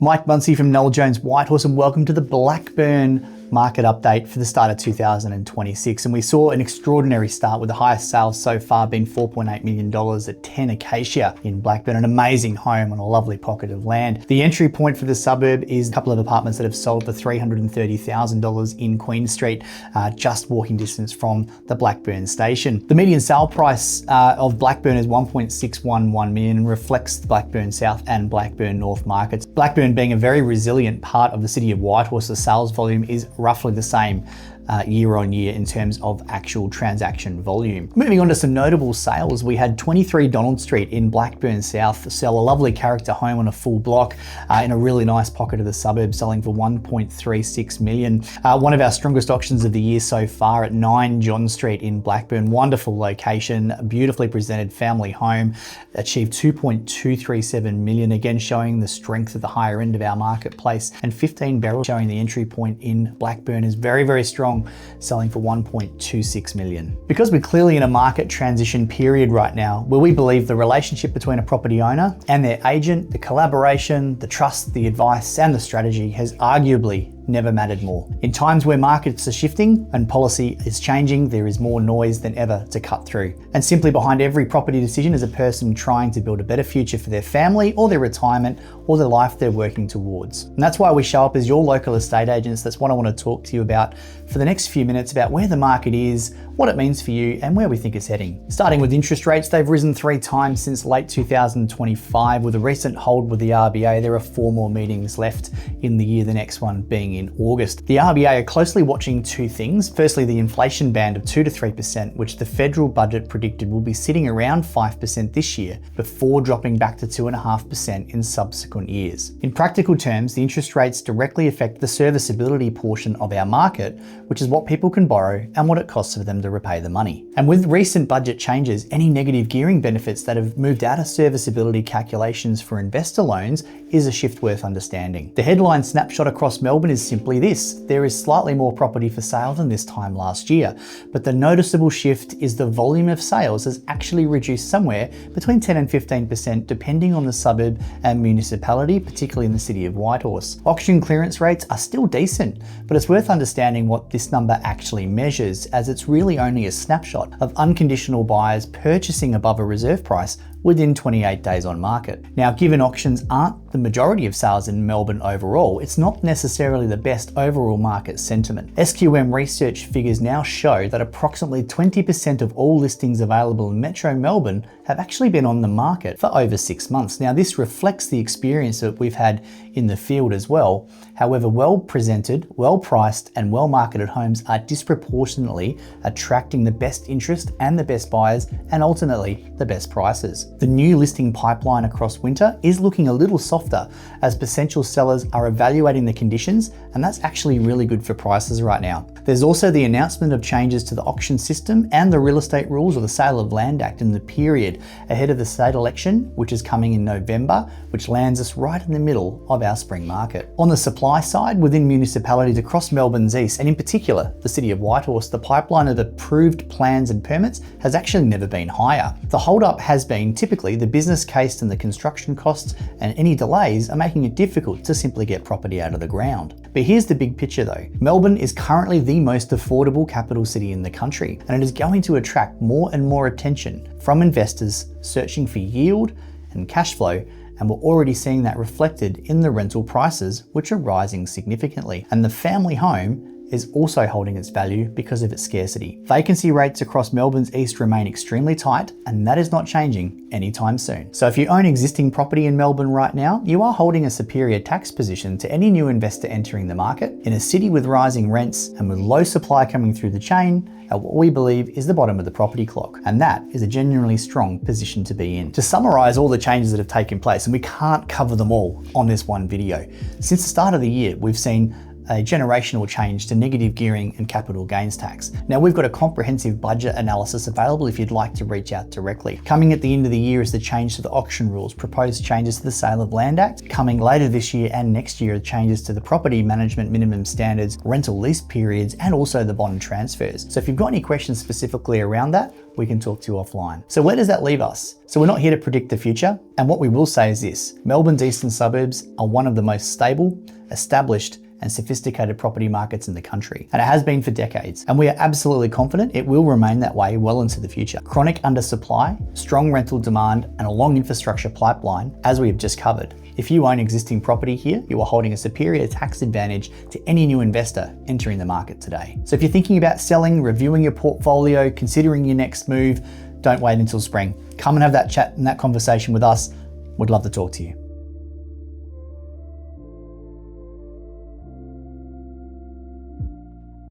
Mike Muncey from Noel Jones Whitehorse, and welcome to the Blackburn market update for the start of 2026. And we saw an extraordinary start with the highest sales so far being $4.8 million at 10 Acacia in Blackburn, an amazing home on a lovely pocket of land. The entry point for the suburb is a couple of apartments that have sold for $330,000 in Queen Street, just walking distance from the Blackburn station. The median sale price of Blackburn is $1.611 million and reflects the Blackburn South and Blackburn North markets. Blackburn being a very resilient part of the city of Whitehorse, the sales volume is roughly the same year on year in terms of actual transaction volume. Moving on to some notable sales, we had 23 Donald Street in Blackburn South sell a lovely character home on a full block in a really nice pocket of the suburb, selling for $1.36 million. One of our strongest auctions of the year so far at 9 John Street in Blackburn, wonderful location, a beautifully presented family home, achieved $2.237 million, again showing the strength of the higher end of our marketplace, and 15 Beryl showing the entry point in Blackburn is very, very strong, selling for $1.26 million. Because we're clearly in a market transition period right now, where we believe the relationship between a property owner and their agent, the collaboration, the trust, the advice, and the strategy has arguably never mattered more. In times where markets are shifting and policy is changing, there is more noise than ever to cut through. And simply behind every property decision is a person trying to build a better future for their family or their retirement or the life they're working towards. And that's why we show up as your local estate agents. That's what I want to talk to you about for the next few minutes, about where the market is, what it means for you, and where we think it's heading. Starting with interest rates, they've risen 3 times since late 2025. With a recent hold with the RBA, there are 4 more meetings left in the year, the next one being in August. The RBA are closely watching 2 things. Firstly, the inflation band of 2 to 3%, which the federal budget predicted will be sitting around 5% this year, before dropping back to 2.5% in subsequent years. In practical terms, the interest rates directly affect the serviceability portion of our market, which is what people can borrow and what it costs for them to repay the money. And with recent budget changes, any negative gearing benefits that have moved out of serviceability calculations for investor loans is a shift worth understanding. The headline snapshot across Melbourne is simply this: there is slightly more property for sale than this time last year, but the noticeable shift is the volume of sales has actually reduced somewhere between 10 and 15% depending on the suburb and municipality, particularly in the city of Whitehorse. Auction clearance rates are still decent, but it's worth understanding what this number actually measures, as it's really only a snapshot of unconditional buyers purchasing above a reserve price within 28 days on market. Now, given auctions aren't the majority of sales in Melbourne overall, it's not necessarily the best overall market sentiment. SQM research figures now show that approximately 20% of all listings available in Metro Melbourne have actually been on the market for over 6 months. Now, this reflects the experience that we've had in the field as well. However, well presented, well priced, and well marketed homes are disproportionately attracting the best interest and the best buyers, and ultimately the best prices. The new listing pipeline across winter is looking a little softer as potential sellers are evaluating the conditions, and that's actually really good for prices right now. There's also the announcement of changes to the auction system and the Real Estate Rules, or the Sale of Land Act, in the period ahead of the state election, which is coming in November, which lands us right in the middle of our spring market. On the supply side, within municipalities across Melbourne's east, and in particular the city of Whitehorse, the pipeline of approved plans and permits has actually never been higher. The holdup has been typically the business case and the construction costs, and any delays are making it difficult to simply get property out of the ground. But here's the big picture though. Melbourne is currently the most affordable capital city in the country, and it is going to attract more and more attention from investors searching for yield and cash flow, and we're already seeing that reflected in the rental prices, which are rising significantly. And the family home is also holding its value because of its scarcity. Vacancy rates across Melbourne's east remain extremely tight, and that is not changing anytime soon. So if you own existing property in Melbourne right now, you are holding a superior tax position to any new investor entering the market in a city with rising rents and with low supply coming through the chain at what we believe is the bottom of the property clock. And that is a genuinely strong position to be in. To summarize all the changes that have taken place, and we can't cover them all on this one video, since the start of the year, we've seen a generational change to negative gearing and capital gains tax. Now, we've got a comprehensive budget analysis available if you'd like to reach out directly. Coming at the end of the year is the change to the auction rules, proposed changes to the Sale of Land Act. Coming later this year and next year are changes to the property management minimum standards, rental lease periods, and also the bond transfers. So if you've got any questions specifically around that, we can talk to you offline. So where does that leave us? So we're not here to predict the future. And what we will say is this: Melbourne's eastern suburbs are one of the most stable, established, and sophisticated property markets in the country. And it has been for decades. And we are absolutely confident it will remain that way well into the future. Chronic undersupply, strong rental demand, and a long infrastructure pipeline, as we have just covered. If you own existing property here, you are holding a superior tax advantage to any new investor entering the market today. So if you're thinking about selling, reviewing your portfolio, considering your next move, don't wait until spring. Come and have that chat and that conversation with us. We'd love to talk to you.